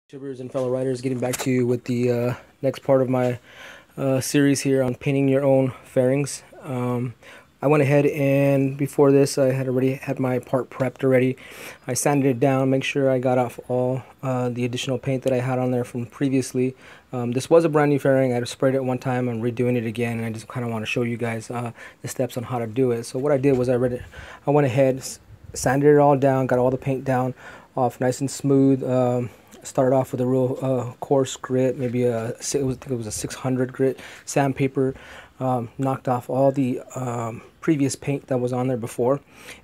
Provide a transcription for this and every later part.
YouTubers and fellow writers, getting back to you with the next part of my series here on painting your own fairings. I went ahead and before this I had already had my part prepped already. I sanded it down, make sure I got off all the additional paint that I had on there from previously. This was a brand new fairing. I had sprayed it one time. I'm redoing it again, and I just kind of want to show you guys the steps on how to do it. So what I did was I went ahead, sanded it all down, got all the paint down off nice and smooth. Started off with a real coarse grit, maybe I think it was a 600 grit sandpaper. Knocked off all the previous paint that was on there before,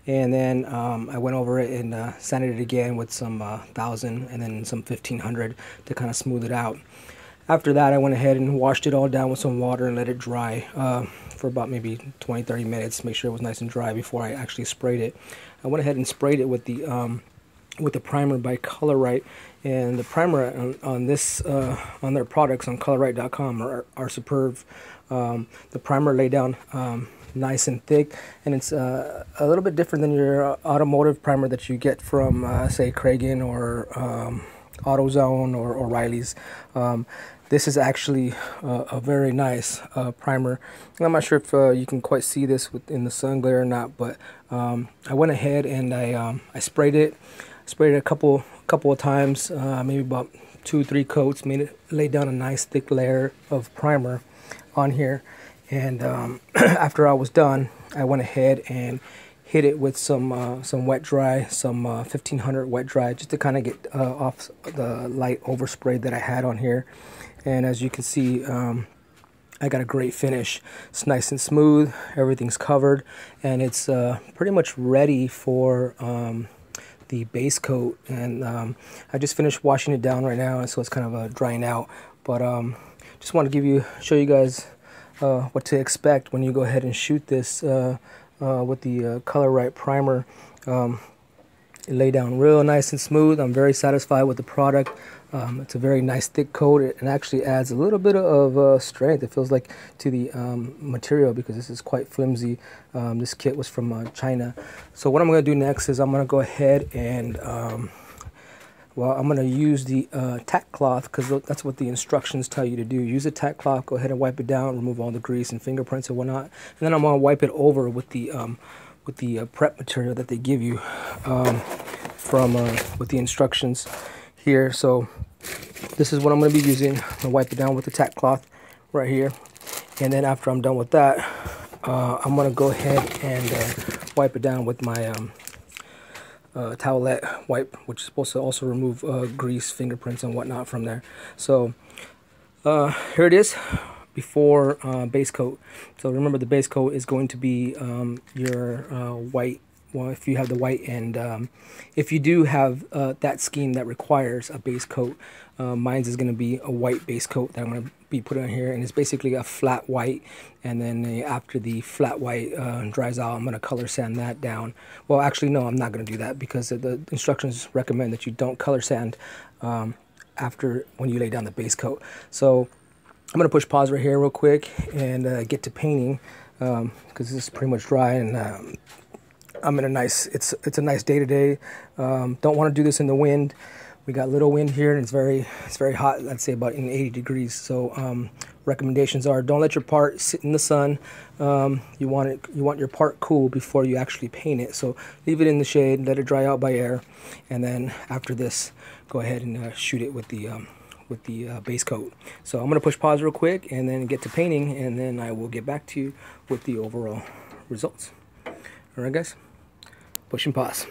and then I went over it and sanded it again with some 1000 and then some 1500 to kind of smooth it out. After that, I went ahead and washed it all down with some water and let it dry for about maybe 20-30 minutes. Make sure it was nice and dry before I actually sprayed it. I went ahead and sprayed it with the primer by Colorrite, and the primer on this on their products on colorrite.com are superb. The primer laid down nice and thick, and it's a little bit different than your automotive primer that you get from say Kragen or AutoZone or O'Reilly's. This is actually a very nice primer. I'm not sure if you can quite see this in the sun glare or not, but I went ahead and I sprayed it. Sprayed it a couple of times, maybe about 2-3 coats. Made it lay down a nice thick layer of primer on here, and after I was done, I went ahead and hit it with some wet dry, some 1500 wet dry, just to kind of get off the light overspray that I had on here. And as you can see, I got a great finish. It's nice and smooth, everything's covered, and it's pretty much ready for the base coat. And I just finished washing it down right now, and so it's kind of drying out. But just want to show you guys what to expect when you go ahead and shoot this with the Colorrite primer. It lay down real nice and smooth. I'm very satisfied with the product. It's a very nice thick coat. It actually adds a little bit of strength, it feels like, to the material, because this is quite flimsy. This kit was from China. So what I'm going to do next is I'm going to go ahead and I'm going to use the tack cloth, because that's what the instructions tell you to do. Use a tack cloth, go ahead and wipe it down, remove all the grease and fingerprints and whatnot. And then I'm going to wipe it over with the prep material that they give you with the instructions here. So this is what I'm going to be using. I'm going to wipe it down with the tack cloth right here. And then after I'm done with that, I'm going to go ahead and wipe it down with my towelette wipe, which is supposed to also remove grease, fingerprints, and whatnot from there. So here it is before base coat. So remember, the base coat is going to be your white. Well, if you have the white, and if you do have that scheme that requires a base coat, mine's is going to be a white base coat that I'm going to be putting on here, and it's basically a flat white. And then after the flat white dries out, I'm going to color sand that down. Well, actually, no, I'm not going to do that, because the instructions recommend that you don't color sand after when you lay down the base coat. So I'm going to push pause right here real quick and get to painting, because this is pretty much dry, and I'm in a nice, it's a nice day today. Don't want to do this in the wind. We got little wind here, and it's very hot. I'd say about 80 degrees. So recommendations are, don't let your part sit in the sun. You want your part cool before you actually paint it. So leave it in the shade, let it dry out by air, and then after this, go ahead and shoot it with the base coat. So I'm going to push pause real quick and then get to painting, and then I will get back to you with the overall results. All right, guys, push and pause.